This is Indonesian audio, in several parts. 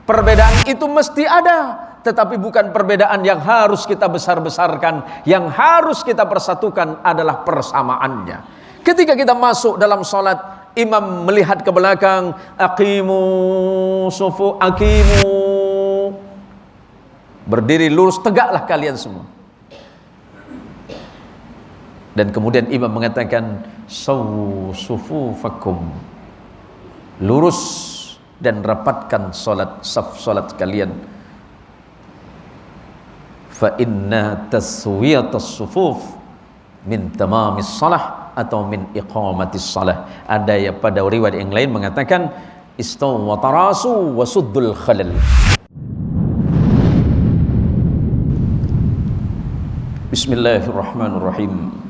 Perbedaan itu mesti ada, tetapi bukan perbedaan yang harus kita besar-besarkan. Yang harus kita persatukan adalah persamaannya. Ketika kita masuk dalam salat, imam melihat ke belakang, aqimu sufu, aqimu, berdiri lurus, tegaklah kalian semua. Dan kemudian imam mengatakan, sawu sufufakum, lurus dan rapatkan salat kalian. Fa inna taswiyatas sufuf min tamamis salah atau min iqamatis salah. Ada ya pada riwayat yang lain mengatakan istaw wa tarasu wa suddul khalal. Bismillahirrahmanirrahim.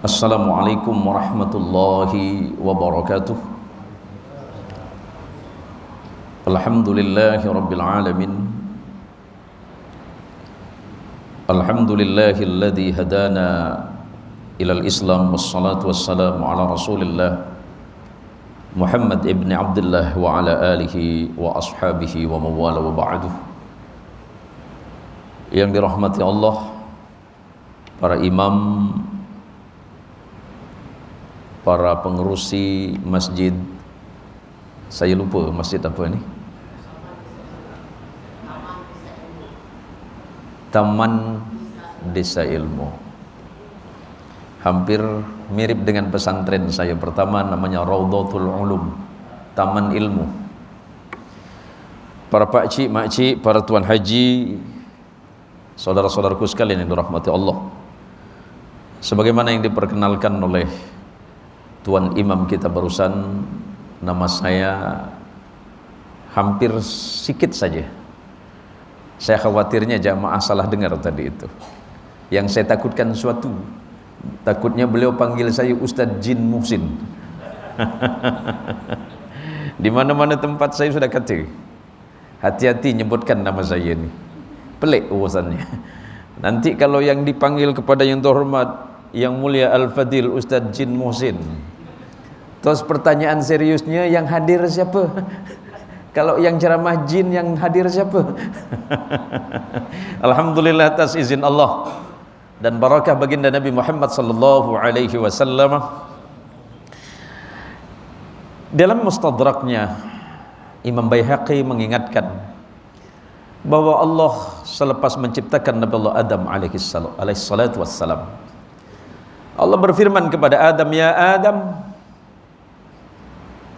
Assalamualaikum warahmatullahi wabarakatuh. Alhamdulillahi rabbil alamin. Alhamdulillahilladzi hadana ilal islam, wassalatu wassalamu ala rasulillah Muhammad ibn Abdullah wa ala alihi wa ashabihi wa mawala wa ba'du. Yang dirahmati Allah, para imam, para pengerusi masjid, saya lupa masjid apa ini? Taman Desa Ilmu. Hampir mirip dengan pesantren saya pertama, namanya Raudhatul Ulum, Taman Ilmu. Para pakcik, makcik, para tuan haji, saudara-saudaraku sekalian yang dirahmati Allah, sebagaimana yang diperkenalkan oleh Tuan Imam kita barusan, nama saya hampir sikit saja. Saya khawatirnya jamaah salah dengar tadi itu. Yang saya takutkan suatu, takutnya beliau panggil saya Ustadz Jin Muhsin. Di mana-mana tempat saya sudah kata, hati-hati nyebutkan nama saya ini. Pelik urusannya. Nanti kalau yang dipanggil kepada yang terhormat, yang mulia Al-Fadil Ustadz Jin Muhsin, terus pertanyaan seriusnya, yang hadir siapa? Kalau yang ceramah jin, yang hadir siapa? Alhamdulillah atas izin Allah dan barakah baginda Nabi Muhammad sallallahu alaihi wasallam. Dalam Mustadraknya, Imam Baihaqi mengingatkan bahwa Allah selepas menciptakan Nabi Allah Adam alaihi salatu wassalam, Allah berfirman kepada Adam, ya Adam,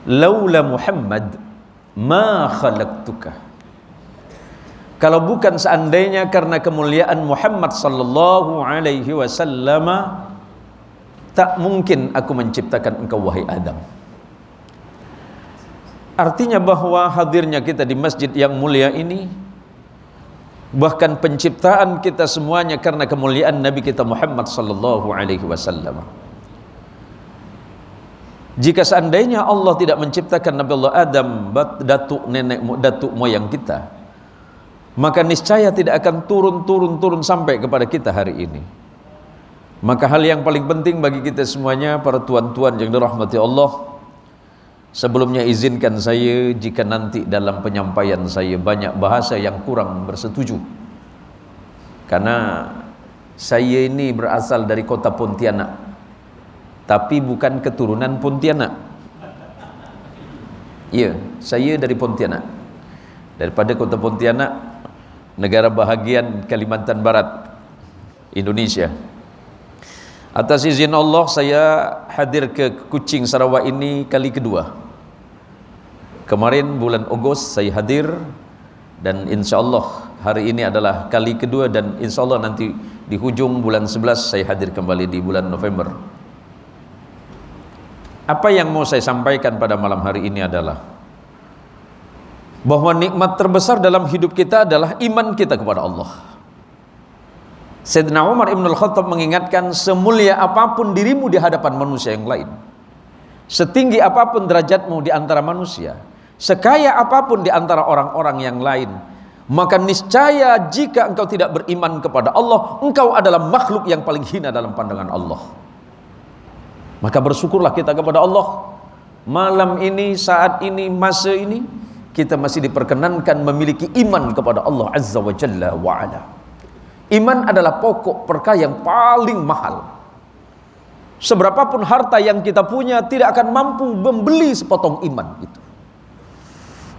laula Muhammad ma khalaqtuka. Kalau bukan seandainya karena kemuliaan Muhammad sallallahu alaihi wasallam, tak mungkin aku menciptakan engkau wahai Adam. Artinya bahwa hadirnya kita di masjid yang mulia ini, bahkan penciptaan kita semuanya karena kemuliaan Nabi kita Muhammad sallallahu alaihi wasallam. Jika seandainya Allah tidak menciptakan Nabi Allah Adam, datuk nenek datuk moyang kita, maka niscaya tidak akan turun sampai kepada kita hari ini. Maka hal yang paling penting bagi kita semuanya, para tuan-tuan yang dirahmati Allah, sebelumnya izinkan saya jika nanti dalam penyampaian saya banyak bahasa yang kurang bersetuju, karena saya ini berasal dari kota Pontianak, tapi bukan keturunan Pontianak. Ya, saya dari Pontianak, daripada kota Pontianak, negara bahagian Kalimantan Barat, Indonesia. Atas izin Allah, saya hadir ke Kuching, Sarawak ini kali kedua. Kemarin bulan Ogos saya hadir, dan insya Allah hari ini adalah kali kedua, dan insya Allah nanti di hujung bulan 11 saya hadir kembali di bulan November. Apa yang mau saya sampaikan pada malam hari ini adalah bahwa nikmat terbesar dalam hidup kita adalah iman kita kepada Allah. Sayyidina Umar Ibn Al-Khattab mengingatkan, semulia apapun dirimu di hadapan manusia yang lain, setinggi apapun derajatmu di antara manusia, sekaya apapun di antara orang-orang yang lain, maka niscaya jika engkau tidak beriman kepada Allah, engkau adalah makhluk yang paling hina dalam pandangan Allah. Maka bersyukurlah kita kepada Allah malam ini, saat ini, masa ini, kita masih diperkenankan memiliki iman kepada Allah Azza wa Jalla wa Ala. Iman adalah pokok perkara yang paling mahal. Seberapapun harta yang kita punya tidak akan mampu membeli sepotong iman itu.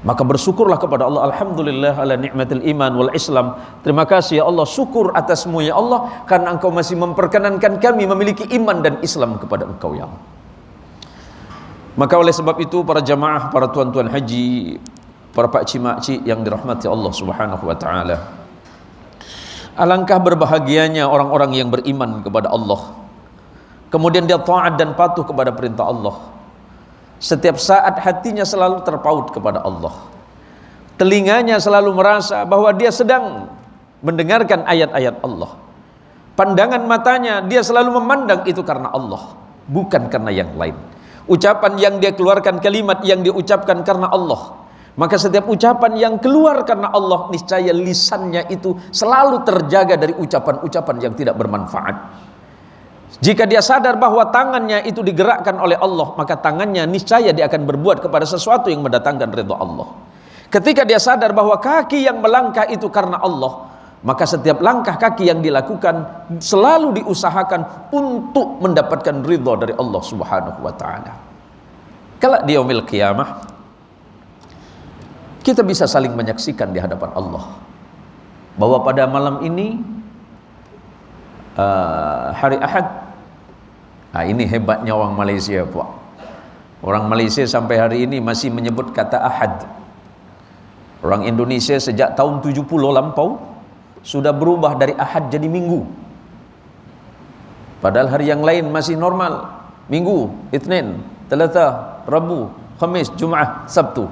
Maka bersyukurlah kepada Allah. Alhamdulillah ala ni'matil iman wal Islam. Terima kasih ya Allah, syukur atasmu ya Allah, karena Engkau masih memperkenankan kami memiliki iman dan Islam kepada Engkau ya Allah. Maka oleh sebab itu para jamaah, para tuan-tuan haji, para pakcik makcik yang dirahmati Allah Subhanahu wa taala, alangkah berbahagianya orang-orang yang beriman kepada Allah, kemudian dia taat dan patuh kepada perintah Allah. Setiap saat hatinya selalu terpaut kepada Allah, telinganya selalu merasa bahwa dia sedang mendengarkan ayat-ayat Allah, pandangan matanya dia selalu memandang itu karena Allah, bukan karena yang lain. Ucapan yang dia keluarkan, kalimat yang dia ucapkan karena Allah, maka setiap ucapan yang keluar karena Allah, niscaya lisannya itu selalu terjaga dari ucapan-ucapan yang tidak bermanfaat. Jika dia sadar bahwa tangannya itu digerakkan oleh Allah, maka tangannya niscaya dia akan berbuat kepada sesuatu yang mendatangkan ridha Allah. Ketika dia sadar bahwa kaki yang melangkah itu karena Allah, maka setiap langkah kaki yang dilakukan selalu diusahakan untuk mendapatkan ridha dari Allah Subhanahu wa taala. Kelak di yaumil qiyamah kita bisa saling menyaksikan di hadapan Allah bahwa pada malam ini hari Ahad. Ini hebatnya orang Malaysia, Pak. Orang Malaysia sampai hari ini masih menyebut kata Ahad. Orang Indonesia sejak tahun 70 lampau sudah berubah dari Ahad jadi Minggu. Padahal hari yang lain masih normal. Minggu, Itsnin, Thalatha, Rabu, Khamis, Jumaat, Sabtu.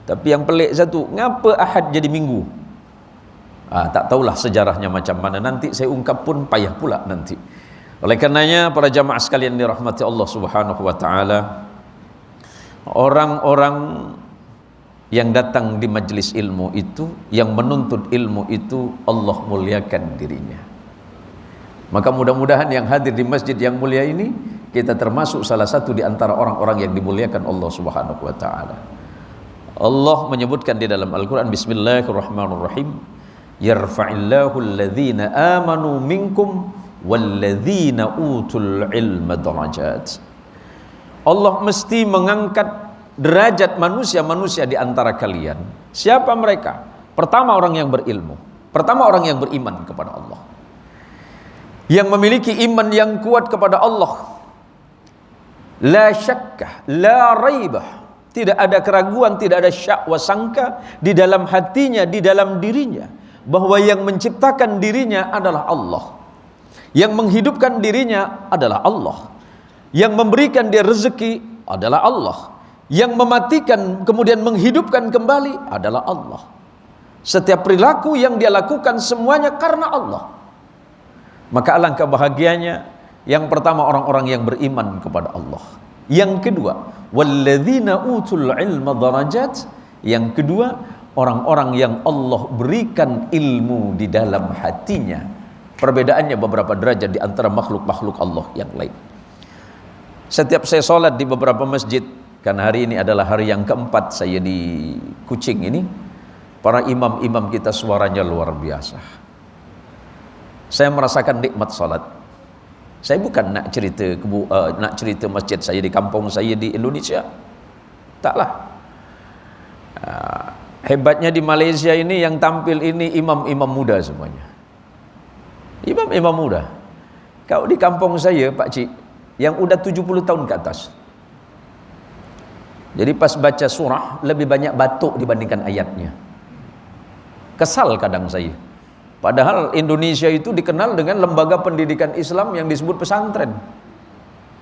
Tapi yang pelik satu, ngapa Ahad jadi Minggu? Tak tahulah sejarahnya macam mana. Nanti saya ungkap pun payah pula nanti. Oleh karenanya para jamaah sekalian dirahmati Allah Subhanahu wa taala, orang-orang yang datang di majlis ilmu itu, yang menuntut ilmu itu, Allah muliakan dirinya. Maka mudah-mudahan yang hadir di masjid yang mulia ini, kita termasuk salah satu di antara orang-orang yang dimuliakan Allah Subhanahu wa taala. Allah menyebutkan di dalam Al-Qur'an, Bismillahirrahmanirrahim, yarfa'illahu alladhina amanu minkum walladzina utul ilma darajat. Allah mesti mengangkat derajat manusia-manusia di antara kalian. Siapa mereka? Pertama orang yang berilmu, pertama orang yang beriman kepada Allah, yang memiliki iman yang kuat kepada Allah. La syakkah, la raibah, tidak ada keraguan, tidak ada syak wa sangka di dalam hatinya, di dalam dirinya, bahwa yang menciptakan dirinya adalah Allah, yang menghidupkan dirinya adalah Allah, yang memberikan dia rezeki adalah Allah, yang mematikan kemudian menghidupkan kembali adalah Allah. Setiap perilaku yang dia lakukan semuanya karena Allah. Maka alangkah bahagianya, yang pertama orang-orang yang beriman kepada Allah. Yang kedua, walladzina utul ilma darajat. Yang kedua, orang-orang yang Allah berikan ilmu di dalam hatinya. Perbedaannya beberapa derajat di antara makhluk-makhluk Allah yang lain. Setiap saya sholat di beberapa masjid, karena hari ini adalah hari yang keempat saya di Kuching ini, para imam-imam kita suaranya luar biasa. Saya merasakan nikmat sholat. Saya bukan nak cerita masjid saya di kampung saya di Indonesia, taklah. Hebatnya di Malaysia ini yang tampil ini imam-imam muda semuanya. Imam-imam muda. Kau di kampung saya, Pak Cik, yang udah 70 tahun ke atas. Jadi pas baca surah lebih banyak batuk dibandingkan ayatnya. Kesal kadang saya. Padahal Indonesia itu dikenal dengan lembaga pendidikan Islam yang disebut pesantren.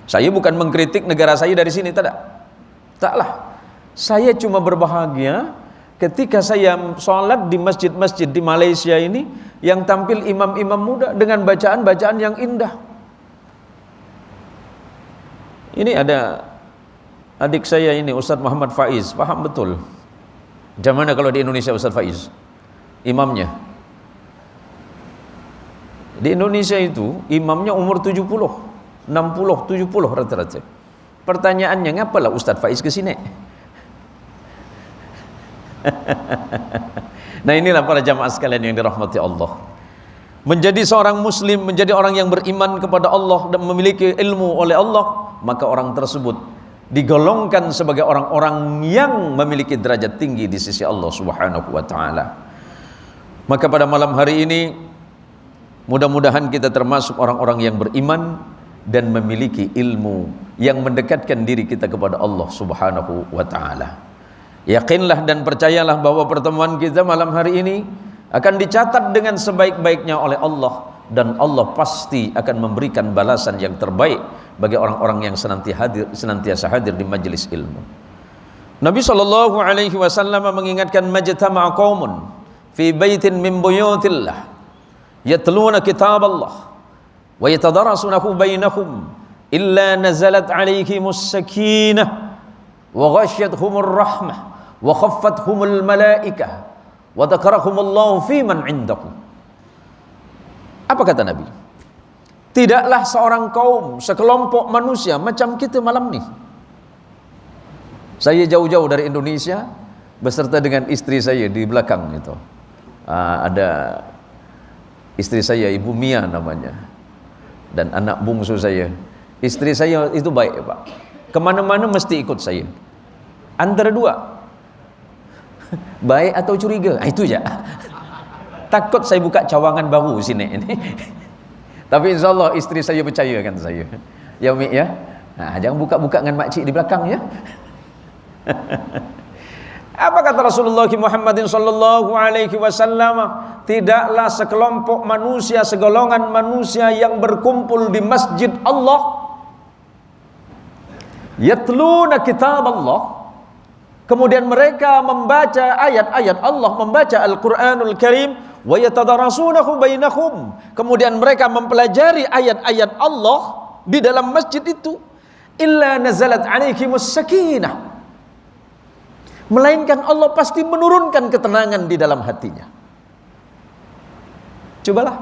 Saya bukan mengkritik negara saya dari sini, taklah. Saya cuma berbahagia ketika saya sholat di masjid-masjid di Malaysia ini, yang tampil imam-imam muda dengan bacaan-bacaan yang indah. Ini ada adik saya ini, Ustadz Muhammad Faiz, paham betul. Macam mana kalau di Indonesia Ustadz Faiz? Imamnya. Di Indonesia itu imamnya umur 70, 60, 70 rata-rata. Pertanyaannya, ngapalah Ustaz Faiz ke sini? Nah, inilah para jamaah sekalian yang dirahmati Allah. Menjadi seorang muslim, menjadi orang yang beriman kepada Allah dan memiliki ilmu oleh Allah, maka orang tersebut digolongkan sebagai orang-orang yang memiliki derajat tinggi di sisi Allah Subhanahu wa taala. Maka pada malam hari ini mudah-mudahan kita termasuk orang-orang yang beriman dan memiliki ilmu yang mendekatkan diri kita kepada Allah Subhanahu wa taala. Yakinlah dan percayalah bahwa pertemuan kita malam hari ini akan dicatat dengan sebaik-baiknya oleh Allah, dan Allah pasti akan memberikan balasan yang terbaik bagi orang-orang yang senantiasa hadir di majelis ilmu. Nabi sallallahu alaihi wasallam mengingatkan, majtama'a qaumun fi baitin min buyutillah yatluna kitaballah wa yatadarasunahu bainahum illa nazalat alaihimus sakinah wa ghasyiyatuhumur rahmah wa khaffathumul malaikah wa dzakarakumullahu fi man indahu. Apa kata Nabi? Tidaklah seorang kaum, sekelompok manusia macam kita malam ni. Saya jauh-jauh dari Indonesia beserta dengan istri saya di belakang itu. Ada istri saya, Ibu Mia namanya, dan anak bungsu saya. Istri saya itu baik, Pak. Kemana-mana mesti ikut saya. Antara dua, baik atau curiga, itu aja. Takut saya buka cawangan baru sini ini. Tapi insyaAllah istri saya percayakan saya. Ya Umi ya, jangan buka-buka dengan makcik di belakang ya. Apa kata Rasulullah Muhammadin sallallahu alaihi wasallam? Tidaklah sekelompok manusia, segolongan manusia yang berkumpul di masjid Allah, yatluna kitab Allah, kemudian mereka membaca ayat-ayat Allah, membaca Al-Quranul Karim, wa yatadarasunahu bainahum, kemudian mereka mempelajari ayat-ayat Allah di dalam masjid itu, illa nazalat alaihimus sakinah, melainkan Allah pasti menurunkan ketenangan di dalam hatinya. Cobalah.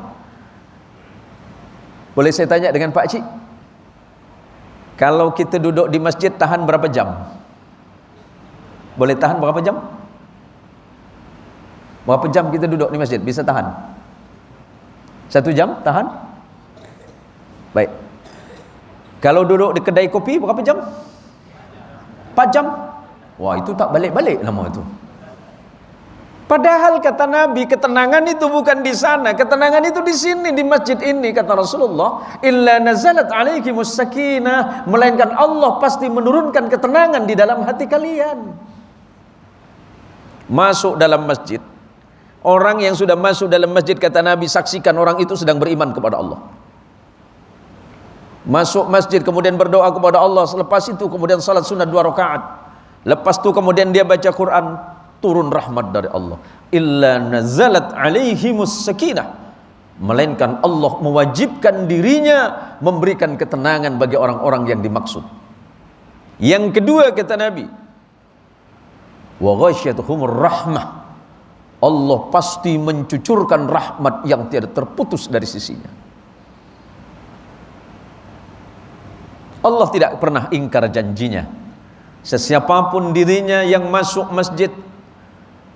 Boleh saya tanya dengan Pak Cik, kalau kita duduk di masjid tahan berapa jam? Boleh tahan berapa jam? Berapa jam kita duduk di masjid? Bisa tahan? 1 jam tahan? Baik. Kalau duduk di kedai kopi berapa jam? 4 jam? Wah, itu tak balik-balik nama itu. Padahal kata Nabi, ketenangan itu bukan di sana, ketenangan itu di sini, di masjid ini. Kata Rasulullah, illa nazalat alaihimus sakinah, melainkan Allah pasti menurunkan ketenangan di dalam hati kalian. Masuk dalam masjid, orang yang sudah masuk dalam masjid, kata Nabi, saksikan orang itu sedang beriman kepada Allah. Masuk masjid kemudian berdoa kepada Allah, selepas itu kemudian salat sunat 2 rakaat, lepas itu kemudian dia baca Quran, turun rahmat dari Allah. Illa nazalat alaihimus sakinah, melainkan Allah mewajibkan dirinya memberikan ketenangan bagi orang-orang yang dimaksud. Yang kedua kata Nabi, wa ghasyiyatuhumur rahmah, Allah pasti mencucurkan rahmat yang tiada terputus dari sisinya. Allah tidak pernah ingkar janjinya. Sesiapapun dirinya yang masuk masjid,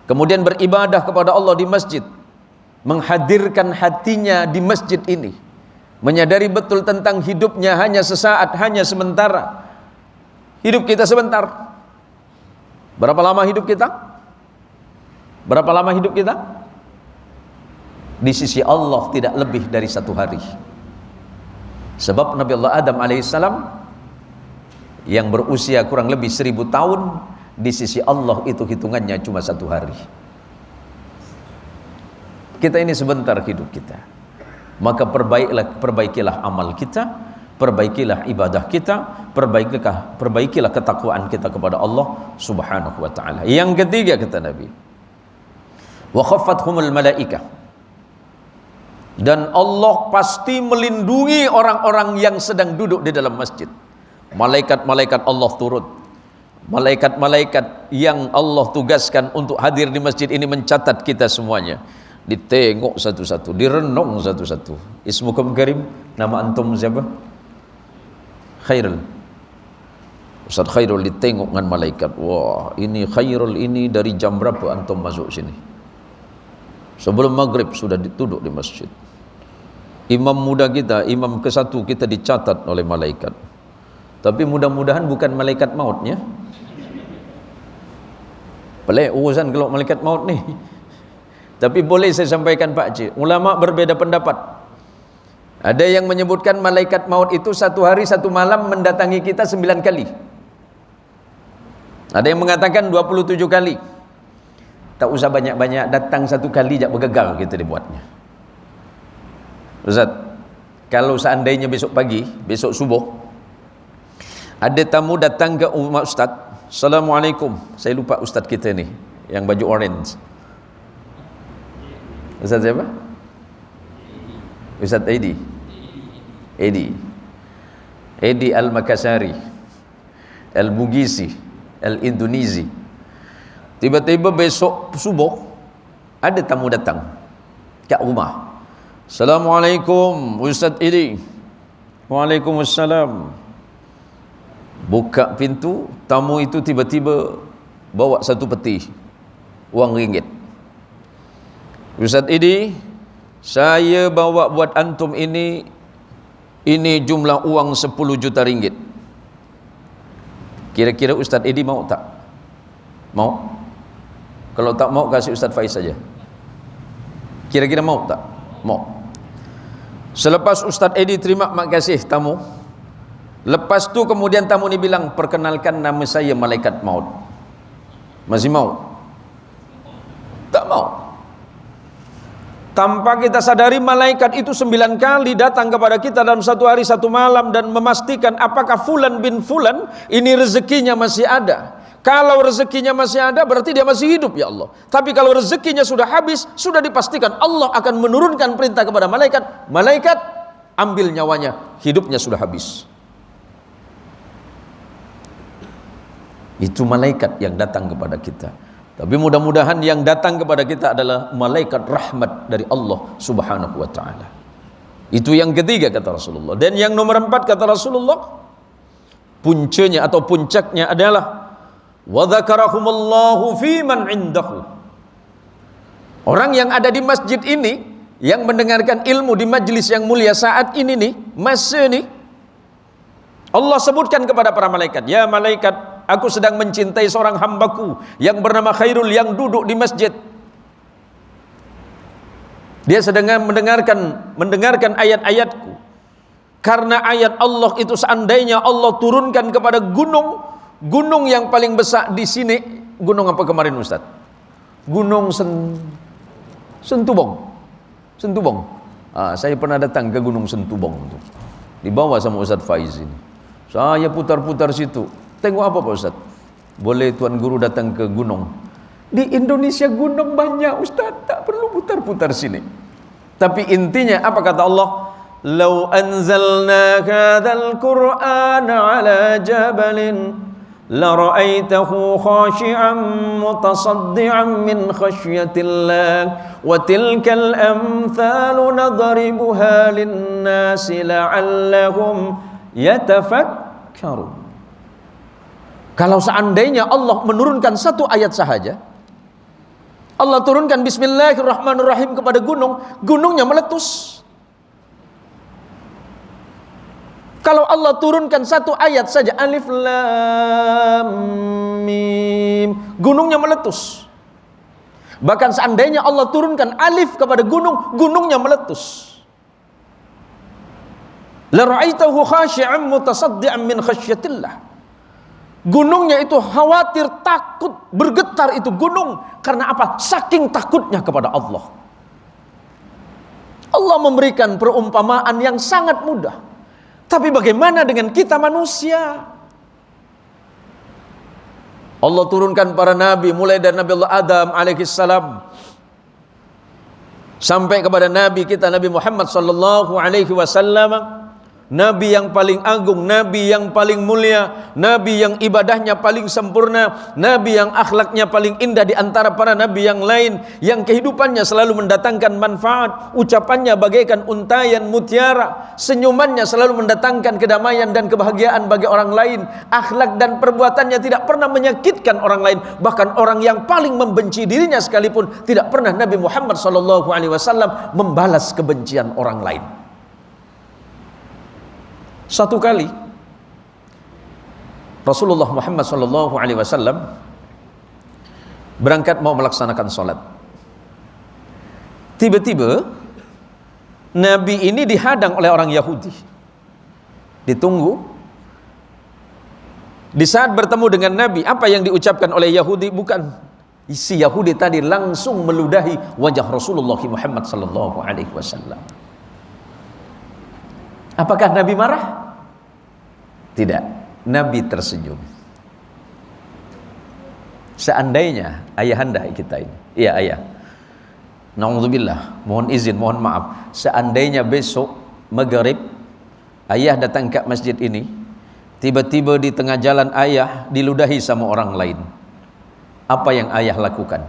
kemudian beribadah kepada Allah di masjid, menghadirkan hatinya di masjid ini, menyadari betul tentang hidupnya hanya sesaat, hanya sementara. Hidup kita sebentar. Berapa lama hidup kita? Berapa lama hidup kita? Di sisi Allah tidak lebih dari 1 hari. Sebab Nabi Allah Adam alaihissalam yang berusia kurang lebih 1000 tahun, di sisi Allah itu hitungannya cuma 1 hari. Kita ini sebentar hidup kita. Maka perbaikilah amal kita, perbaikilah ibadah kita, perbaikilah ketakwaan kita kepada Allah Subhanahu wa taala. Yang ketiga kata Nabi, wa khaffathumul malaikah, dan Allah pasti melindungi orang-orang yang sedang duduk di dalam masjid. Malaikat-malaikat Allah turut, malaikat-malaikat yang Allah tugaskan untuk hadir di masjid ini mencatat kita semuanya, ditengok satu-satu, direnung satu-satu. Ismukum karim, nama antum siapa? Khairul. Ustaz Khairul ditengok dengan malaikat. Wah, ini Khairul ini dari jam berapa antum masuk sini? Sebelum maghrib sudah duduk di masjid. Imam muda kita, imam ke-1 kita dicatat oleh malaikat. Tapi mudah-mudahan bukan malaikat mautnya. Pelik urusan kalau malaikat maut ni. Tapi boleh saya sampaikan Pak Cik, ulama berbeda pendapat. Ada yang menyebutkan malaikat maut itu 1 hari 1 malam mendatangi kita 9 kali. Ada yang mengatakan 27 kali. Tak usah banyak-banyak, datang 1 kali jak bergegal kita dibuatnya. Ustaz, kalau seandainya besok pagi, besok subuh, ada tamu datang ke rumah Ustaz, Assalamualaikum. Saya lupa Ustaz kita ni yang baju orange. Ustaz siapa? Ustaz Edi. Edi Al-Makassari, Al-Bugisi, Al-Indonesi. Tiba-tiba besok subuh ada tamu datang kat rumah. Assalamualaikum Ustaz Edi. Waalaikumsalam. Buka pintu, tamu itu tiba-tiba bawa 1 peti wang ringgit. Ustaz Edi, saya bawa buat antum ini jumlah uang 10 juta ringgit. Kira-kira Ustaz Edi mau tak? Mau? Kalau tak mau, kasih Ustaz Faiz saja. Kira-kira mau tak? Mau. Selepas Ustaz Edi terima makasih tamu, lepas tu kemudian tamu ni bilang, perkenalkan nama saya malaikat maut. Masih mau? Tak mau. Tanpa kita sadari, malaikat itu 9 kali datang kepada kita dalam 1 hari 1 malam dan memastikan apakah fulan bin fulan ini rezekinya masih ada. Kalau rezekinya masih ada, berarti dia masih hidup, ya Allah. Tapi kalau rezekinya sudah habis, sudah dipastikan Allah akan menurunkan perintah kepada malaikat, malaikat ambil nyawanya, hidupnya sudah habis. Itu malaikat yang datang kepada kita. Tapi mudah-mudahan yang datang kepada kita adalah malaikat rahmat dari Allah Subhanahu wa taala. Itu yang ketiga kata Rasulullah. Dan yang nomor 4 kata Rasulullah, puncanya atau puncaknya adalah wa dzakarahumullahu fi man indahu. Orang yang ada di masjid ini, yang mendengarkan ilmu di majlis yang mulia saat ini nih, masa ni, Allah sebutkan kepada para malaikat, ya malaikat, aku sedang mencintai seorang hambaku yang bernama Khairul yang duduk di masjid. Dia sedang mendengarkan ayat-ayatku. Karena ayat Allah itu seandainya Allah turunkan kepada gunung yang paling besar di sini, gunung apa kemarin Ustaz? Gunung Sentubong. Saya pernah datang ke Gunung Sentubong itu. Dibawa sama Ustaz Faiz ini. Saya putar-putar situ. Tengok apa Pak Ustaz? Boleh Tuan Guru datang ke gunung. Di Indonesia gunung banyak Ustaz, tak perlu putar-putar sini. Tapi intinya apa kata Allah? Lau anzalna hadzal Qur'ana ala jabalin la ra'aitahu khashi'an mutasaddian min khasyatillah wa tilkal amthalu nadribuha lin-nasi la'allahum yatafakkarun. Kalau seandainya Allah menurunkan 1 ayat sahaja, Allah turunkan Bismillahirrahmanirrahim kepada gunung, gunungnya meletus. Kalau Allah turunkan 1 ayat saja, Alif Lam Mim, gunungnya meletus. Bahkan seandainya Allah turunkan alif kepada gunung, gunungnya meletus. La ra'aitahu khashi'an mutasaddian min khasyatillah. Gunungnya itu khawatir, takut, bergetar itu gunung. Karena apa? Saking takutnya kepada Allah. Allah memberikan perumpamaan yang sangat mudah. Tapi bagaimana dengan kita manusia? Allah turunkan para nabi, mulai dari Nabi Allah Adam alaihissalam sampai kepada nabi kita Nabi Muhammad sallallahu alaihi wasallam. Nabi yang paling agung, Nabi yang paling mulia, Nabi yang ibadahnya paling sempurna, Nabi yang akhlaknya paling indah di antara para Nabi yang lain, yang kehidupannya selalu mendatangkan manfaat, ucapannya bagaikan untayan mutiara, senyumannya selalu mendatangkan kedamaian dan kebahagiaan bagi orang lain, akhlak dan perbuatannya tidak pernah menyakitkan orang lain, bahkan orang yang paling membenci dirinya sekalipun tidak pernah Nabi Muhammad SAW membalas kebencian orang lain. Satu kali Rasulullah Muhammad SAW berangkat mau melaksanakan sholat. Tiba-tiba Nabi ini dihadang oleh orang Yahudi. Ditunggu. Di saat bertemu dengan Nabi, apa yang diucapkan oleh Yahudi? Bukan, si Yahudi tadi langsung meludahi wajah Rasulullah Muhammad SAW. Apakah Nabi marah? Tidak, Nabi tersenyum. Seandainya ayahanda kita ini, iya ayah, na'udzubillah, mohon izin, mohon maaf, seandainya besok maghrib ayah datang ke masjid ini, tiba-tiba di tengah jalan ayah diludahi sama orang lain, apa yang ayah lakukan?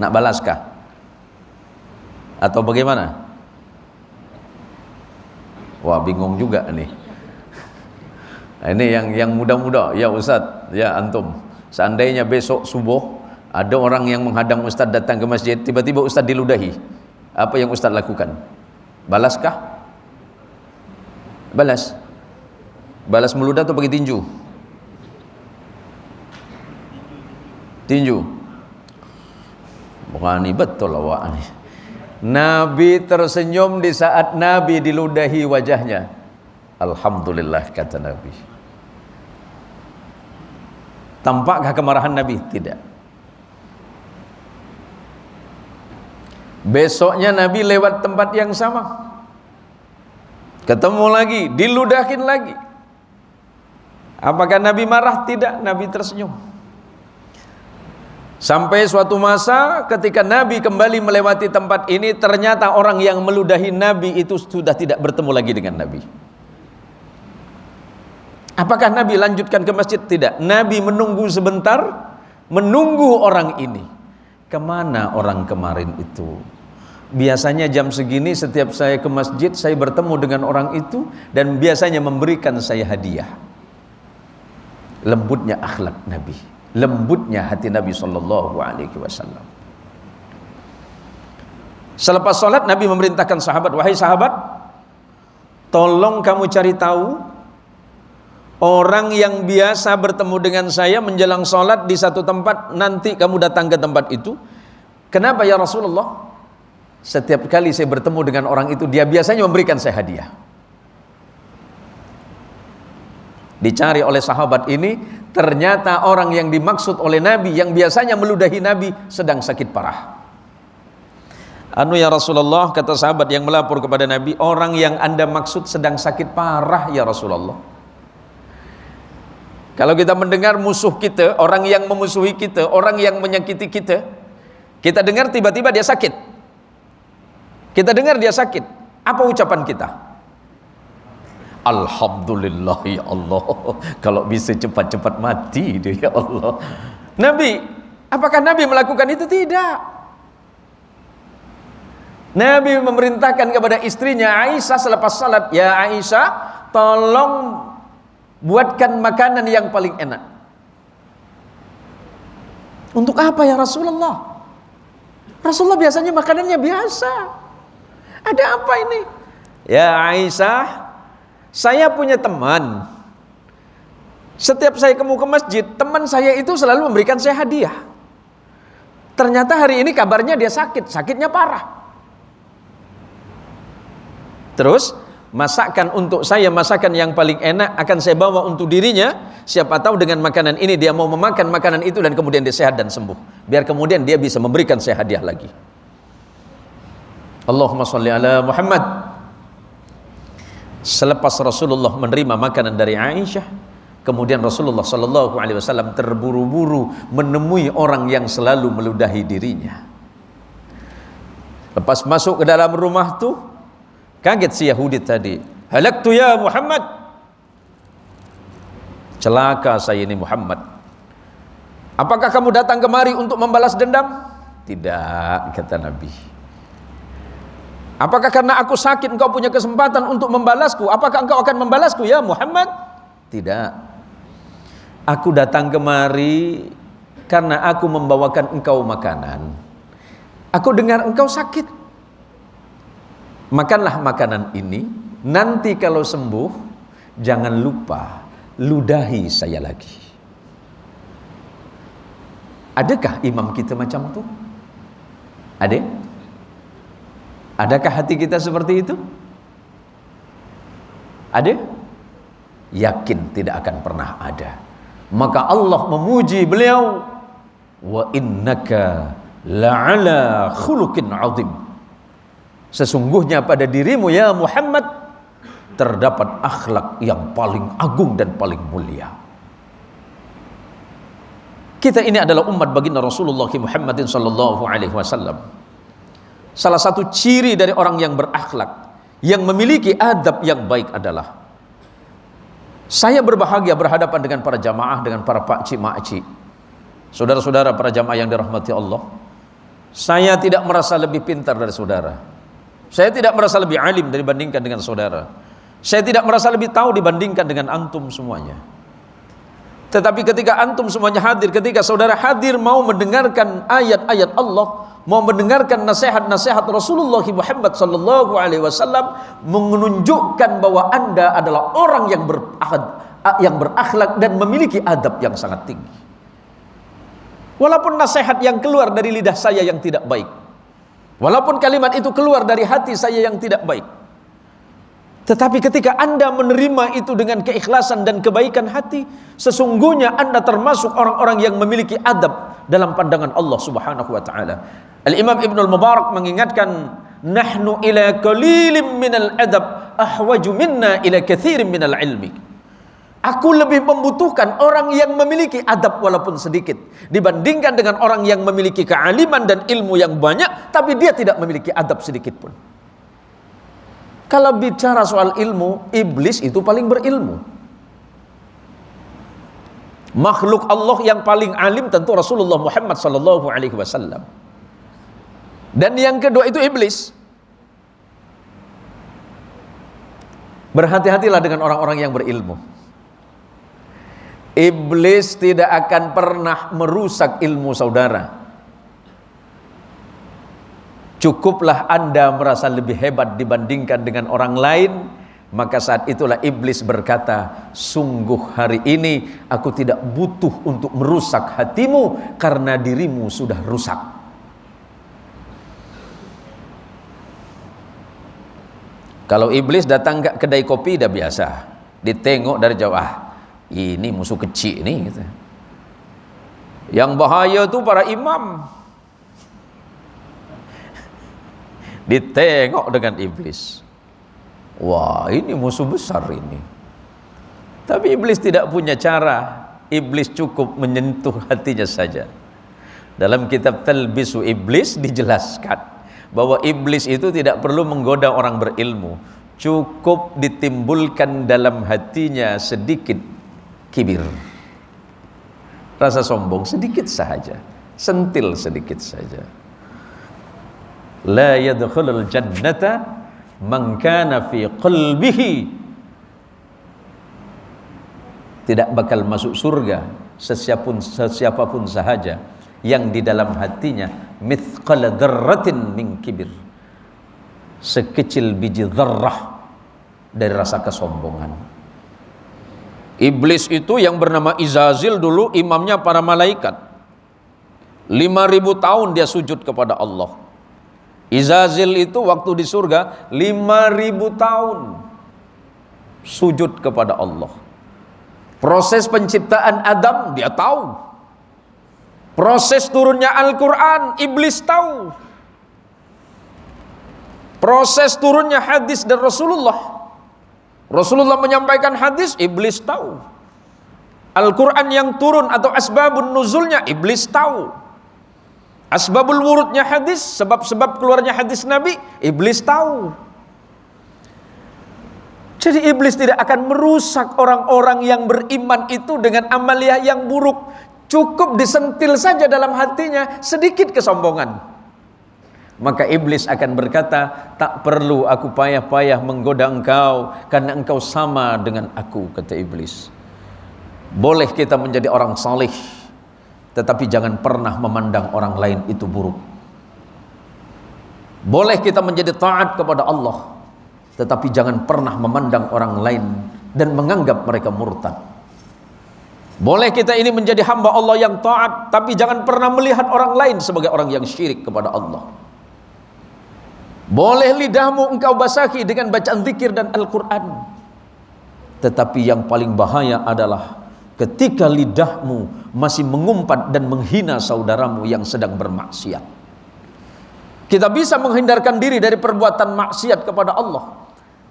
Nak balaskah? Atau bagaimana? Wah, bingung juga nih. Nah, ini yang muda-muda, ya Ustaz, ya antum. Seandainya besok subuh ada orang yang menghadang Ustaz datang ke masjid, tiba-tiba Ustaz diludahi, apa yang Ustaz lakukan? Balaskah? Balas. Balas meludah atau pakai tinju? Tinju. Bukan, betul awak nih. Nabi tersenyum di saat Nabi diludahi wajahnya. Alhamdulillah, kata Nabi. Tampakkah kemarahan Nabi? Tidak. Besoknya Nabi lewat tempat yang sama, ketemu lagi, diludahin lagi. Apakah Nabi marah? Tidak, Nabi tersenyum. Sampai suatu masa ketika Nabi kembali melewati tempat ini, ternyata orang yang meludahi Nabi itu sudah tidak bertemu lagi dengan Nabi. Apakah Nabi lanjutkan ke masjid? Tidak. Nabi menunggu sebentar, menunggu orang ini. Kemana orang kemarin itu? Biasanya jam segini setiap saya ke masjid, saya bertemu dengan orang itu dan biasanya memberikan saya hadiah. Lembutnya akhlak Nabi, lembutnya hati Nabi SAW. Selepas sholat Nabi memerintahkan sahabat, wahai sahabat, tolong kamu cari tahu orang yang biasa bertemu dengan saya menjelang sholat di satu tempat, nanti kamu datang ke tempat itu. Kenapa ya Rasulullah? Setiap kali saya bertemu dengan orang itu, dia biasanya memberikan saya hadiah. Dicari oleh sahabat ini, ternyata orang yang dimaksud oleh Nabi, yang biasanya meludahi Nabi, sedang sakit parah. Anu ya Rasulullah, kata sahabat yang melapor kepada Nabi, orang yang anda maksud sedang sakit parah ya Rasulullah. Kalau kita mendengar musuh kita, orang yang memusuhi kita, orang yang menyakiti kita, kita dengar tiba-tiba dia sakit. Kita dengar dia sakit, apa ucapan kita? Alhamdulillah ya Allah, kalau bisa cepat-cepat mati dia ya Allah. Nabi, apakah Nabi melakukan itu? Tidak. Nabi memerintahkan kepada istrinya Aisyah selepas salat, ya Aisyah, tolong buatkan makanan yang paling enak. Untuk apa ya Rasulullah? Rasulullah biasanya makanannya biasa. Ada apa ini? Ya Aisyah, saya punya teman. Setiap saya ke masjid, teman saya itu selalu memberikan saya hadiah. Ternyata hari ini kabarnya dia sakit, sakitnya parah. Terus masakan untuk saya, masakan yang paling enak akan saya bawa untuk dirinya. Siapa tahu dengan makanan ini dia mau memakan makanan itu dan kemudian dia sehat dan sembuh. Biar kemudian dia bisa memberikan saya hadiah lagi. Allahumma sholli ala Muhammad. Selepas Rasulullah menerima makanan dari Aisyah, kemudian Rasulullah SAW terburu-buru menemui orang yang selalu meludahi dirinya. Lepas masuk ke dalam rumah tuh, Kaget si Yahudi tadi. Halaktu ya Muhammad. Celaka saya ini Muhammad. Apakah kamu datang kemari untuk membalas dendam? Tidak, kata Nabi. Apakah karena aku sakit engkau punya kesempatan untuk membalasku? Apakah engkau akan membalasku ya Muhammad? Tidak. Aku datang kemari karena aku membawakan engkau makanan. Aku dengar engkau sakit. Makanlah makanan ini. Nanti kalau sembuh, jangan lupa ludahi saya lagi. Adakah imam kita macam itu? Ada? Adakah hati kita seperti itu? Ada? Yakin tidak akan pernah ada. Maka Allah memuji beliau, wa innaka la'ala khuluqin 'azim. Sesungguhnya pada dirimu ya Muhammad terdapat akhlak yang paling agung dan paling mulia. Kita ini adalah umat baginda Rasulullah Muhammadin sallallahu alaihi wasallam. Salah satu ciri dari orang yang berakhlak, yang memiliki adab yang baik adalah saya berbahagia berhadapan dengan para jamaah, dengan para pakcik makcik. Saudara-saudara para jamaah yang dirahmati Allah. Saya tidak merasa lebih pintar dari saudara. Saya tidak merasa lebih alim dibandingkan dengan saudara. Saya tidak merasa lebih tahu dibandingkan dengan antum semuanya. Tetapi ketika antum semuanya hadir, ketika saudara hadir mau mendengarkan ayat-ayat Allah, mau mendengarkan nasihat-nasihat Rasulullah Muhammad sallallahu alaihi wasallam, menunjukkan bahwa Anda adalah orang yang berakhlak dan memiliki adab yang sangat tinggi. Walaupun nasihat yang keluar dari lidah saya yang tidak baik, walaupun kalimat itu keluar dari hati saya yang tidak baik, tetapi ketika Anda menerima itu dengan keikhlasan dan kebaikan hati, sesungguhnya Anda termasuk orang-orang yang memiliki adab dalam pandangan Allah Subhanahu wa taala. Al-Imam Ibnul Mubarak mengingatkan, nahnu ila qalilim minal adab ahwaju minna ila katsirin minal ilmi. Aku lebih membutuhkan orang yang memiliki adab walaupun sedikit dibandingkan dengan orang yang memiliki kealiman dan ilmu yang banyak tapi dia tidak memiliki adab sedikit pun. Kalau bicara soal ilmu, iblis itu paling berilmu. Makhluk Allah yang paling alim tentu Rasulullah Muhammad sallallahu alaihi wasallam. Dan yang kedua itu iblis. Berhati-hatilah dengan orang-orang yang berilmu. Iblis tidak akan pernah merusak ilmu saudara. Cukuplah Anda merasa lebih hebat dibandingkan dengan orang lain, maka saat itulah iblis berkata, sungguh hari ini aku tidak butuh untuk merusak hatimu karena dirimu sudah rusak. Kalau iblis datang ke kedai kopi dah biasa, ditengok dari jauh, ini musuh kecil nih gitu. Yang bahaya tuh para imam. Ditengok dengan iblis, wah ini musuh besar ini. Tapi iblis tidak punya cara. Iblis cukup menyentuh hatinya saja. Dalam kitab Talbisu Iblis dijelaskan bahwa iblis itu tidak perlu menggoda orang berilmu, cukup ditimbulkan dalam hatinya sedikit kibir, rasa sombong sedikit saja, sentil sedikit saja. La yadkhulul jannata man kana fi qalbihi, tidak bakal masuk surga sesiapapun sahaja yang di dalam hatinya mithqala dzarratin min kibir, sekecil biji dzarrah dari rasa kesombongan. Iblis itu yang bernama Izazil dulu imamnya para malaikat. 5.000 tahun dia sujud kepada Allah. Izazil itu waktu di surga 5.000 tahun sujud kepada Allah. Proses penciptaan Adam dia tahu. Proses turunnya Al-Quran iblis tahu. Proses turunnya hadis dan Rasulullah menyampaikan hadis, iblis tahu. Al-Quran yang turun atau asbabun nuzulnya iblis tahu. Asbabul wurudnya hadis, sebab-sebab keluarnya hadis Nabi, iblis tahu. Jadi iblis tidak akan merusak orang-orang yang beriman itu dengan amalia yang buruk. Cukup disentil saja dalam hatinya sedikit kesombongan, maka iblis akan berkata, tak perlu aku payah-payah menggoda engkau, karena engkau sama dengan aku, kata iblis. Boleh kita menjadi orang salih, tetapi jangan pernah memandang orang lain itu buruk. Boleh kita menjadi taat kepada Allah, tetapi jangan pernah memandang orang lain dan menganggap mereka murtad. Boleh kita ini menjadi hamba Allah yang taat, tapi jangan pernah melihat orang lain sebagai orang yang syirik kepada Allah. Boleh lidahmu engkau basahi dengan bacaan zikir dan Al-Quran, tetapi yang paling bahaya adalah ketika lidahmu masih mengumpat dan menghina saudaramu yang sedang bermaksiat. Kita bisa menghindarkan diri dari perbuatan maksiat kepada Allah,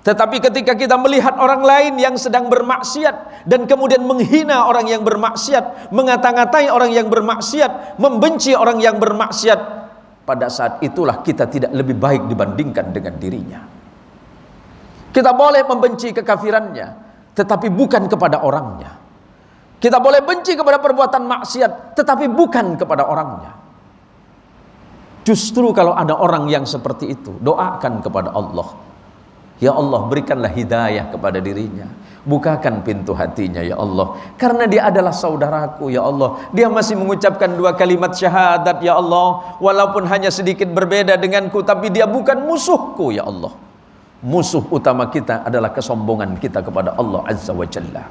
tetapi ketika kita melihat orang lain yang sedang bermaksiat dan kemudian menghina orang yang bermaksiat, mengata-ngatai orang yang bermaksiat, membenci orang yang bermaksiat, pada saat itulah kita tidak lebih baik dibandingkan dengan dirinya. Kita boleh membenci kekafirannya, tetapi bukan kepada orangnya. Kita boleh benci kepada perbuatan maksiat, tetapi bukan kepada orangnya. Justru kalau ada orang yang seperti itu, doakan kepada Allah. Ya Allah, berikanlah hidayah kepada dirinya, bukakan pintu hatinya ya Allah, karena dia adalah saudaraku ya Allah. Dia masih mengucapkan 2 kalimat syahadat ya Allah, walaupun hanya sedikit berbeda denganku, tapi dia bukan musuhku ya Allah. Musuh utama kita adalah kesombongan kita kepada Allah Azza wa Jalla.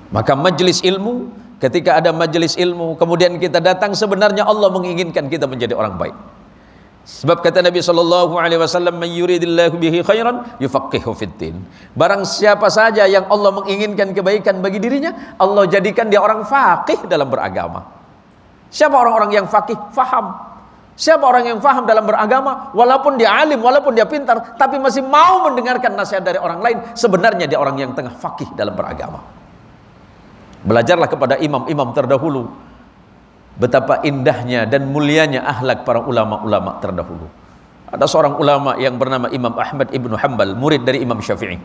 Maka majelis ilmu, ketika ada majelis ilmu kemudian kita datang, sebenarnya Allah menginginkan kita menjadi orang baik. Sebab kata Nabi SAW, "Man yuridillahu bihi khairan yufaqihu fiddin." Barang siapa saja yang Allah menginginkan kebaikan bagi dirinya, Allah jadikan dia orang faqih dalam beragama. Siapa orang-orang yang faqih? Faham. Siapa orang yang faham dalam beragama? Walaupun dia alim, walaupun dia pintar, tapi masih mau mendengarkan nasihat dari orang lain, sebenarnya dia orang yang tengah faqih dalam beragama. Belajarlah kepada imam-imam terdahulu, betapa indahnya dan mulianya akhlak para ulama-ulama terdahulu. Ada seorang ulama yang bernama Imam Ahmad ibnu Hanbal, murid dari Imam Syafi'i.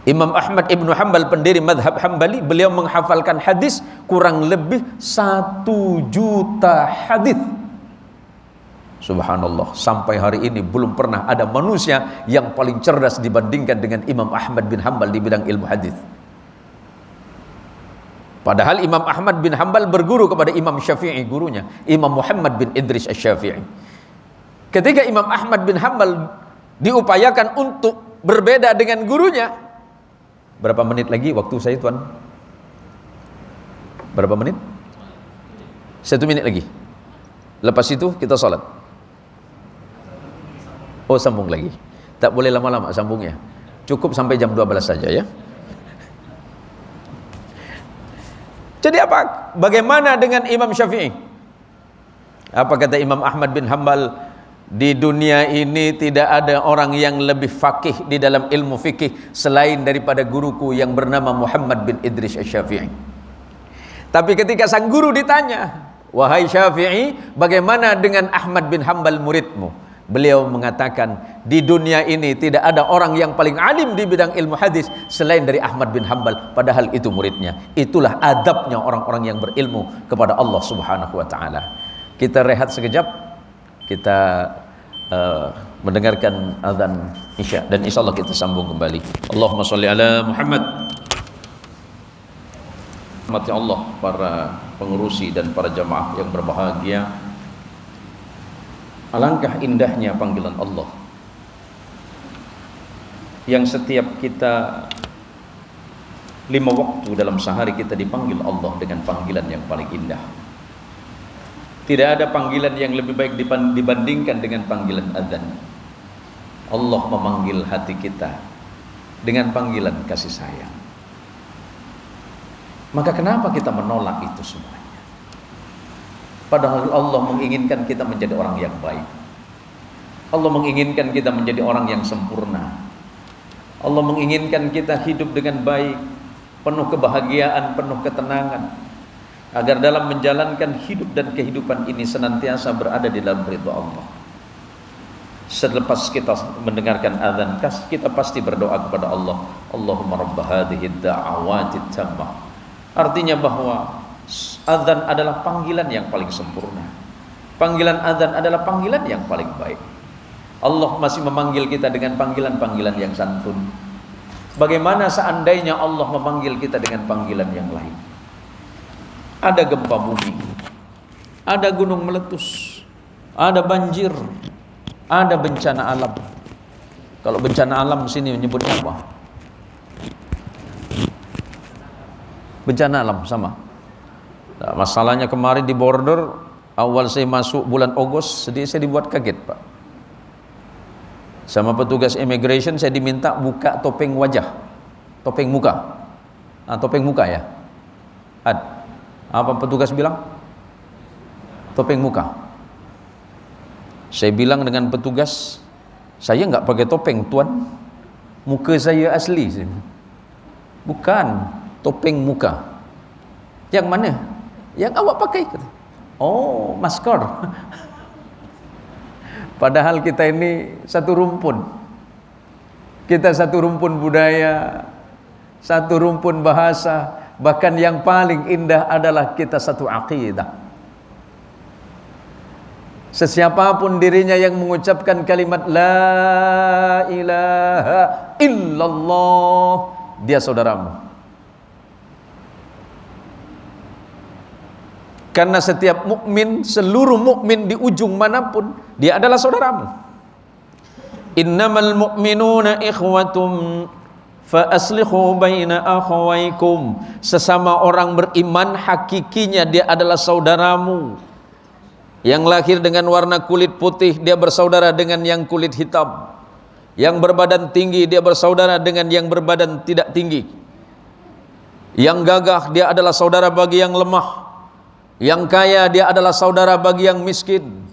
Imam Ahmad ibnu Hanbal, pendiri madhab Hambali, beliau menghafalkan hadis kurang lebih 1 juta hadis. Subhanallah, sampai hari ini belum pernah ada manusia yang paling cerdas dibandingkan dengan Imam Ahmad bin Hanbal di bidang ilmu hadis. Padahal Imam Ahmad bin Hanbal berguru kepada Imam Syafi'i, gurunya Imam Muhammad bin Idris Asy-Syafi'i. Ketika Imam Ahmad bin Hanbal diupayakan untuk berbeda dengan gurunya, berapa menit lagi waktu saya tuan? Berapa menit? 1 menit lagi. Lepas itu kita salat. Oh, sambung lagi. Tak boleh lama-lama sambungnya. Cukup sampai jam 12 saja ya. Jadi apa? Bagaimana dengan Imam Syafi'i? Apa kata Imam Ahmad bin Hanbal? Di dunia ini tidak ada orang yang lebih faqih di dalam ilmu fikih selain daripada guruku yang bernama Muhammad bin Idris Asy-Syafi'i. Tapi ketika sang guru ditanya, "Wahai Syafi'i, bagaimana dengan Ahmad bin Hanbal muridmu?" Beliau mengatakan, di dunia ini tidak ada orang yang paling alim di bidang ilmu hadis selain dari Ahmad bin Hanbal, padahal itu muridnya. Itulah adabnya orang-orang yang berilmu kepada Allah Subhanahu wa taala. Kita rehat sekejap, kita mendengarkan azan Isya, dan insyaallah kita sambung kembali. Allahumma shalli ala Muhammad. Mati Allah, para pengurusi dan para jamaah yang berbahagia. Alangkah indahnya panggilan Allah yang setiap kita 5 waktu dalam sehari kita dipanggil Allah dengan panggilan yang paling indah. Tidak ada panggilan yang lebih baik dibandingkan dengan panggilan azan. Allah memanggil hati kita dengan panggilan kasih sayang. Maka kenapa kita menolak itu semuanya? Padahal Allah menginginkan kita menjadi orang yang baik. Allah menginginkan kita menjadi orang yang sempurna. Allah menginginkan kita hidup dengan baik, penuh kebahagiaan, penuh ketenangan, agar dalam menjalankan hidup dan kehidupan ini senantiasa berada di dalam ridha Allah. Selepas kita mendengarkan azan, kita pasti berdoa kepada Allah, Allahumma rabb hadhihi da'awati tammah. Artinya bahwa azan adalah panggilan yang paling sempurna. Panggilan azan adalah panggilan yang paling baik. Allah masih memanggil kita dengan panggilan-panggilan yang santun. Bagaimana seandainya Allah memanggil kita dengan panggilan yang lain? Ada gempa bumi, ada gunung meletus, ada banjir, ada bencana alam. Kalau bencana alam sini menyebutnya apa? Bencana alam sama. Nah, masalahnya kemarin di border, awal saya masuk bulan Agustus, saya dibuat kaget, Pak. Sama petugas immigration saya diminta buka topeng wajah, topeng muka. Nah, topeng muka ya. Apa petugas bilang? Topeng muka. Saya bilang dengan petugas, saya nggak pakai topeng, Tuan. Muka saya asli. Bukan, topeng muka. Yang mana? Yang awak pakai. Oh, masker. Padahal kita ini satu rumpun. Kita satu rumpun budaya, satu rumpun bahasa, bahkan yang paling indah adalah kita satu akidah. Sesiapapun dirinya yang mengucapkan kalimat la ilaha illallah, dia saudaramu. Karena setiap mukmin, seluruh mukmin di ujung manapun, dia adalah saudaramu. Innamal mu'minuna ikhwatum fa aslihu baina akhawaykum. Sesama orang beriman hakikinya dia adalah saudaramu. Yang lahir dengan warna kulit putih dia bersaudara dengan yang kulit hitam. Yang berbadan tinggi dia bersaudara dengan yang berbadan tidak tinggi. Yang gagah dia adalah saudara bagi yang lemah. Yang kaya dia adalah saudara bagi yang miskin.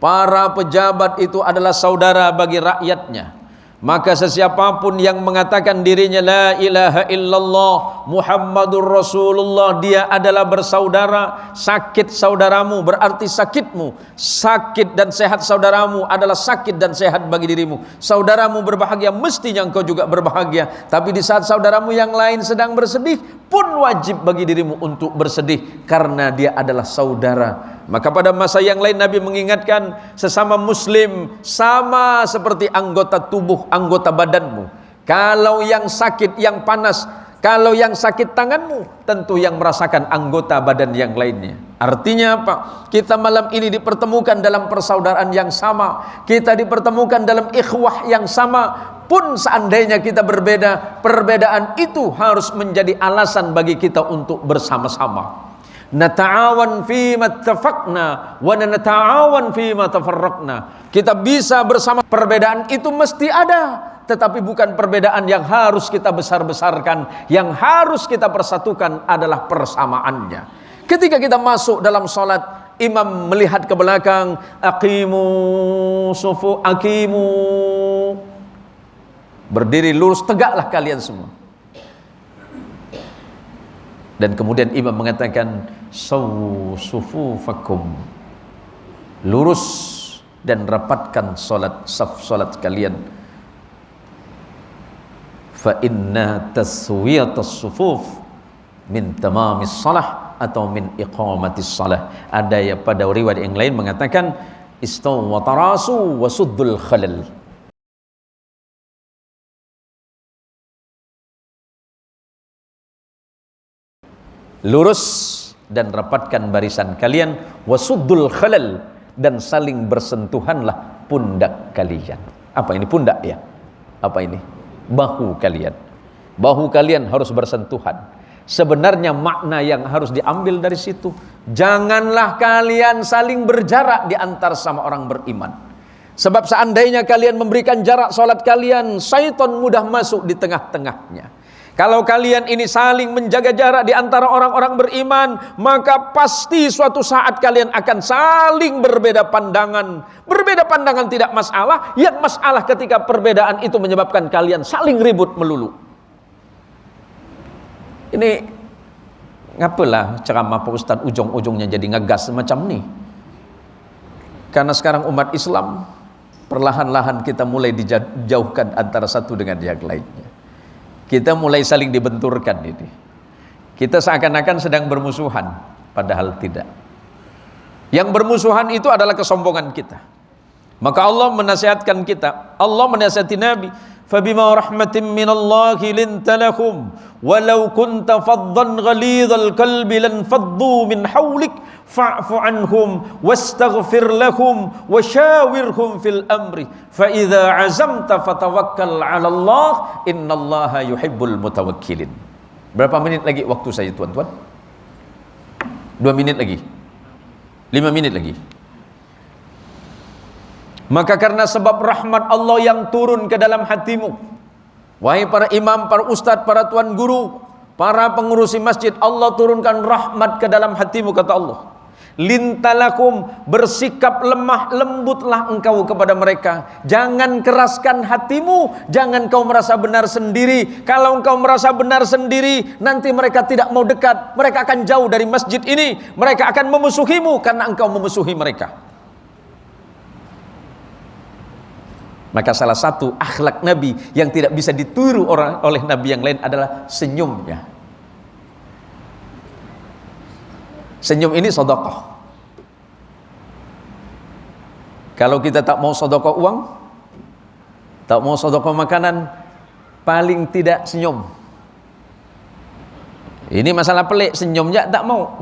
Para pejabat itu adalah saudara bagi rakyatnya. Maka sesiapapun yang mengatakan dirinya la ilaha illallah Muhammadur Rasulullah, dia adalah bersaudara. Sakit saudaramu berarti sakitmu. Sakit dan sehat saudaramu adalah sakit dan sehat bagi dirimu. Saudaramu berbahagia, mestinya engkau juga berbahagia. Tapi di saat saudaramu yang lain sedang bersedih, pun wajib bagi dirimu untuk bersedih, karena dia adalah saudara. Maka pada masa yang lain Nabi mengingatkan, sesama muslim sama seperti anggota tubuh, anggota badanmu. Kalau yang sakit, yang panas, kalau yang sakit tanganmu, tentu yang merasakan anggota badan yang lainnya. Artinya apa? Kita malam ini dipertemukan dalam persaudaraan yang sama. Kita dipertemukan dalam ikhwah yang sama. Pun seandainya kita berbeda, perbedaan itu harus menjadi alasan bagi kita untuk bersama-sama. Nata'awan fima ittafaqna wa nata'awan fima tafarraqna. Kita bisa bersama, perbedaan itu mesti ada, tetapi bukan perbedaan yang harus kita besar-besarkan. Yang harus kita persatukan adalah persamaannya. Ketika kita masuk dalam salat, imam melihat ke belakang, aqimu sufu aqimu, berdiri lurus, tegaklah kalian semua. Dan kemudian imam mengatakan, sawu sufufakum, lurus dan rapatkan salat kalian. Fa inna taswiyatas sufuf min tamamis salah atau min iqamatis salah. Ada ya pada riwayat yang lain mengatakan istaw wa tarasu wa suddul khalal. Lurus dan rapatkan barisan kalian, wasuddul khalal, dan saling bersentuhanlah pundak kalian. Apa ini pundak ya? Apa ini? Bahu kalian. Bahu kalian harus bersentuhan. Sebenarnya makna yang harus diambil dari situ, janganlah kalian saling berjarak di antar sama orang beriman. Sebab seandainya kalian memberikan jarak salat kalian, syaitan mudah masuk di tengah-tengahnya. Kalau kalian ini saling menjaga jarak di antara orang-orang beriman, maka pasti suatu saat kalian akan saling berbeda pandangan. Berbeda pandangan tidak masalah, yang masalah ketika perbedaan itu menyebabkan kalian saling ribut melulu. Ini ngapalah ceramah Pak Ustadz ujung-ujungnya jadi ngegas semacam ini? Karena sekarang umat Islam perlahan-lahan kita mulai dijauhkan antara satu dengan yang lainnya. Kita mulai saling dibenturkan ini. Kita seakan-akan sedang bermusuhan, padahal tidak. Yang bermusuhan itu adalah kesombongan kita. Maka Allah menasihatkan kita, Allah menasihati Nabi, فَبِمَا رَحْمَةٍ مِّنَ اللَّهِ لِنْتَ لَهُمْ وَلَوْ كُنْتَ فَضًّا غَلِيظَ الْقَلْبِ لَانْفَضُّوا مِنْ حَوْلِكَ فَاعْفُ عَنْهُمْ وَاسْتَغْفِرْ لَهُمْ وَشَاوِرْهُمْ فِي الْأَمْرِ فَإِذَا عَزَمْتَ فَتَوَكَّلْ عَلَى اللَّهِ إِنَّ اللَّهَ يُحِبُّ الْمُتَوَكِّلِينَ. Berapa menit lagi waktu saya, tuan-tuan? 2 menit lagi, 5 menit lagi. Maka karena sebab rahmat Allah yang turun ke dalam hatimu, wahai para imam, para ustadz, para tuan guru, para pengurusi masjid, Allah turunkan rahmat ke dalam hatimu, kata Allah. Lintalakum, bersikap lemah lembutlah engkau kepada mereka. Jangan keraskan hatimu, jangan kau merasa benar sendiri. Kalau engkau merasa benar sendiri, nanti mereka tidak mau dekat, mereka akan jauh dari masjid ini, mereka akan memusuhimu karena engkau memusuhi mereka. Maka salah satu akhlak Nabi yang tidak bisa ditiru oleh Nabi yang lain adalah senyumnya. Senyum ini sedekah. Kalau kita tak mau sedekah uang, tak mau sedekah makanan, paling tidak senyum. Ini masalah pelik, senyumnya tak mau.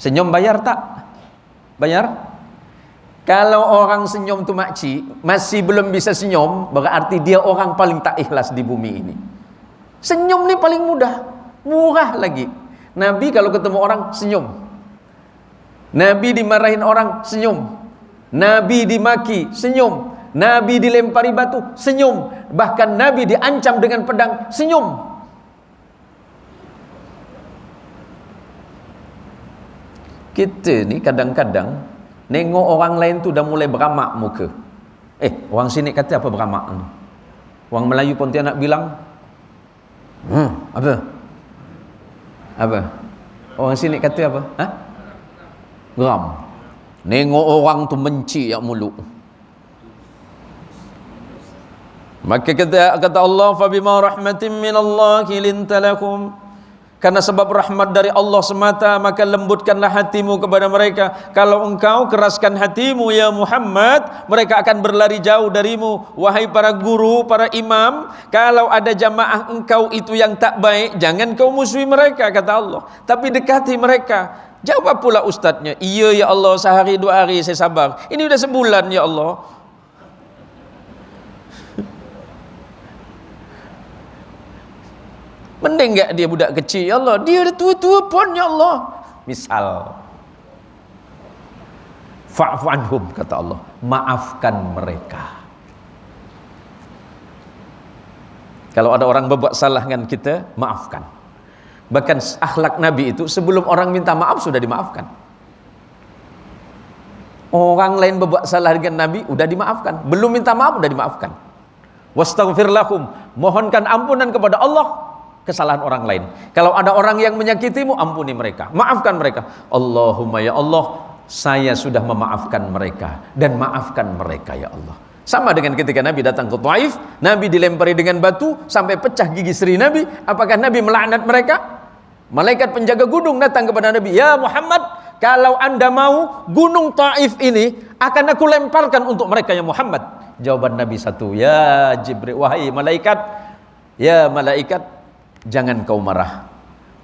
Senyum bayar tak? Bayar? Kalau orang senyum tu makcik masih belum bisa senyum, berarti dia orang paling tak ikhlas di bumi ini. Senyum ni paling mudah, murah lagi. Nabi kalau ketemu orang senyum. Nabi dimarahin orang senyum. Nabi dimaki senyum. Nabi dilempari batu senyum. Bahkan Nabi diancam dengan pedang senyum. Kita ni kadang-kadang nengok orang lain tu dah mulai beramak muka. Orang sini kata apa beramak ni? Orang Melayu Pontianak bilang, apa? Apa? Orang sini kata apa? Geram. Nengok orang tu menci yak mulut. Maka kata Allah, فَبِمَا رَحْمَةٍ مِّنَ اللَّهِ لِنْتَ لَهُمْ, karena sebab rahmat dari Allah semata, maka lembutkanlah hatimu kepada mereka. Kalau engkau keraskan hatimu ya Muhammad, mereka akan berlari jauh darimu. Wahai para guru, para imam, kalau ada jamaah engkau itu yang tak baik, jangan kau musuhi mereka, kata Allah, tapi dekati mereka. Jawab pula ustadznya, iya ya Allah, sehari 2 hari saya sabar, ini udah sebulan ya Allah. Mending enggak dia budak kecil, ya Allah, dia dah tua-tua pun ya Allah. Misal, fa'fu anhum, kata Allah, maafkan mereka. Kalau ada orang berbuat salah dengan kita, maafkan. Bahkan akhlak Nabi itu sebelum orang minta maaf sudah dimaafkan. Orang lain berbuat salah dengan Nabi sudah dimaafkan, belum minta maaf sudah dimaafkan. Wastaghfir lahum, mohonkan ampunan kepada Allah kesalahan orang lain. Kalau ada orang yang menyakitimu, ampuni mereka, maafkan mereka. Allahumma ya Allah, saya sudah memaafkan mereka dan maafkan mereka ya Allah. Sama dengan ketika Nabi datang ke Taif, Nabi dilempari dengan batu sampai pecah gigi seri Nabi. Apakah Nabi melaknat mereka? Malaikat penjaga gunung datang kepada Nabi, ya Muhammad, kalau anda mau, gunung Taif ini akan aku lemparkan untuk mereka ya Muhammad. Jawaban Nabi satu, ya Jibril, wahai malaikat, ya malaikat, jangan kau marah.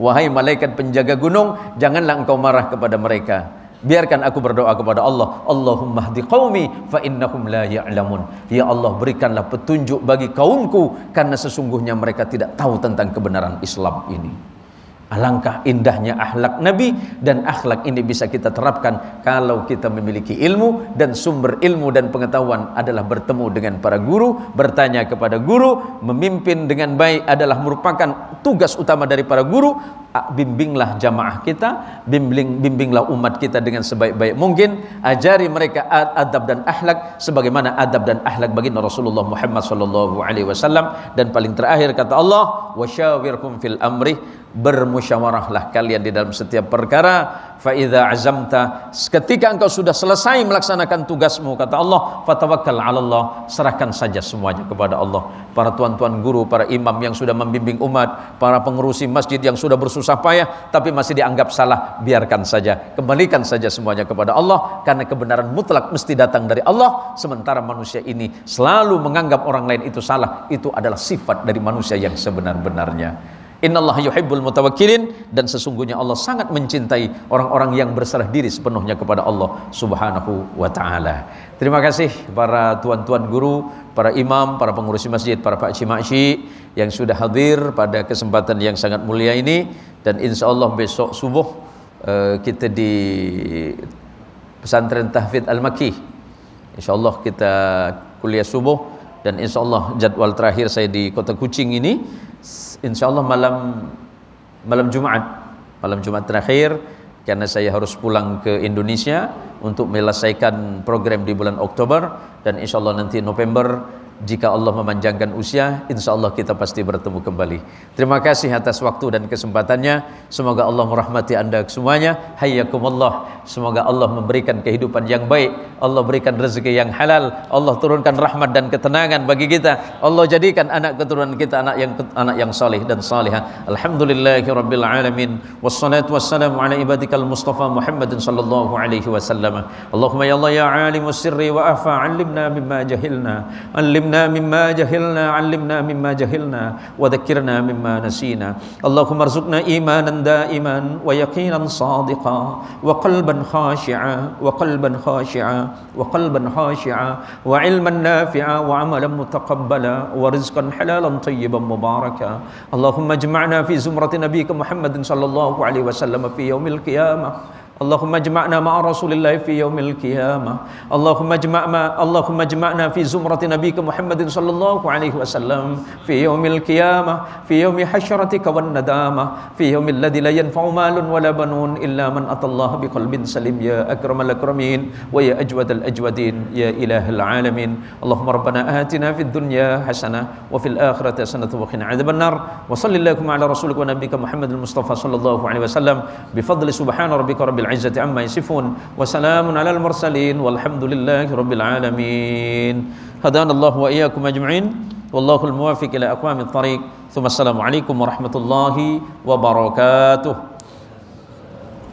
Wahai malaikat penjaga gunung, janganlah engkau marah kepada mereka. Biarkan aku berdoa kepada Allah. Allahumma hdi qaumi fa innahum la ya'lamun. Ya Allah, berikanlah petunjuk bagi kaumku, karena sesungguhnya mereka tidak tahu tentang kebenaran Islam ini. Alangkah indahnya akhlak Nabi, dan akhlak ini bisa kita terapkan kalau kita memiliki ilmu, dan sumber ilmu dan pengetahuan adalah bertemu dengan para guru, bertanya kepada guru. Memimpin dengan baik adalah merupakan tugas utama dari para guru. Bimbinglah jamaah kita, bimbinglah umat kita dengan sebaik-baik mungkin. Ajari mereka adab dan akhlak sebagaimana adab dan akhlak baginda Rasulullah Muhammad sallallahu alaihi wasallam. Dan paling terakhir kata Allah, wasyawirhum fil amri, bermusyawarahlah kalian di dalam setiap perkara. fa idza azamta, ketika engkau sudah selesai melaksanakan tugasmu, kata Allah, fatawakkal 'ala Allah, serahkan saja semuanya kepada Allah. Para tuan-tuan guru, para imam yang sudah membimbing umat, para pengurusi masjid yang sudah bersusah payah tapi masih dianggap salah, biarkan saja, kembalikan saja semuanya kepada Allah, karena kebenaran mutlak mesti datang dari Allah. Sementara manusia ini selalu menganggap orang lain itu salah, itu adalah sifat dari manusia yang sebenar-benarnya. Innallaha yuhibbul mutawakkilin, dan sesungguhnya Allah sangat mencintai orang-orang yang berserah diri sepenuhnya kepada Allah Subhanahu wa taala. Terima kasih para tuan-tuan guru, para imam, para pengurusi masjid, para pakcik-makcik yang sudah hadir pada kesempatan yang sangat mulia ini. Dan insyaallah besok subuh kita di Pesantren Tahfidz Al-Makki, insyaallah kita kuliah subuh, dan insyaallah jadwal terakhir saya di Kota Kuching ini insyaallah malam Jumat terakhir, karena saya harus pulang ke Indonesia untuk menyelesaikan program di bulan Oktober, dan insyaallah nanti November jika Allah memanjangkan usia, insyaallah kita pasti bertemu kembali. Terima kasih atas waktu dan kesempatannya. Semoga Allah merahmati anda semuanya. Hayyakumullah. Semoga Allah memberikan kehidupan yang baik, Allah berikan rezeki yang halal, Allah turunkan rahmat dan ketenangan bagi kita, Allah jadikan anak keturunan kita anak yang saleh dan salihah. Alhamdulillahirabbil alamin, wassalatu wassalamu ala ibadikal mustafa Muhammadin sallallahu alaihi wasallam. Allahumma ya Allah ya alimus sirri wa afa, 'allimna mimma jahilna, 'allimna mimma jahilna, 'allimna mimma jahilna, wa dhakkirna mimma nasina. Allahumma arzuqna imanan daiman wa yaqinan sadiqan wa qalban khashi'a wa qalban khashi'a wa qalban khashi'a wa 'ilman nafi'a wa 'amalan mutaqabbala wa rizqan halalan tayyiban mubaraka. Allahumma ijma'na fi zumrati nabiyyika Muhammadin sallallahu alaihi wasallam fi yaumil qiyamah. Allahumma ijma'na ma'a Rasulillah fi yaumil qiyamah. Allahumma ijma'na fi zumrati nabiyyika Muhammadin sallallahu alaihi wasallam fi yaumil qiyamah, fi yaumi hasyratika wan nadamah, fi yaumil ladzi la yanfa'u malun wala banun illa man atallaha biqalbin salim, ya akramal akramin wa ya ajwadal ajwadin ya ilahal alamin. Allahumma rabbana atina fid dunya hasanah wa fil akhirati hasanah wa qina adzabannar. Wa sallallahu ala rasulika wa nabiyyika Muhammadil Mustafa sallallahu alaihi wasallam bi fadli subhana rabbika rabbil izzati amma yasifun wa salamun alal mursalin walhamdulillahi rabbil alamin. Hadanallahu wa iyyakum ajma'in, wallahu al-muwaffiq ila aqwamit thariq. Assalamu alaikum warahmatullahi wabarakatuh.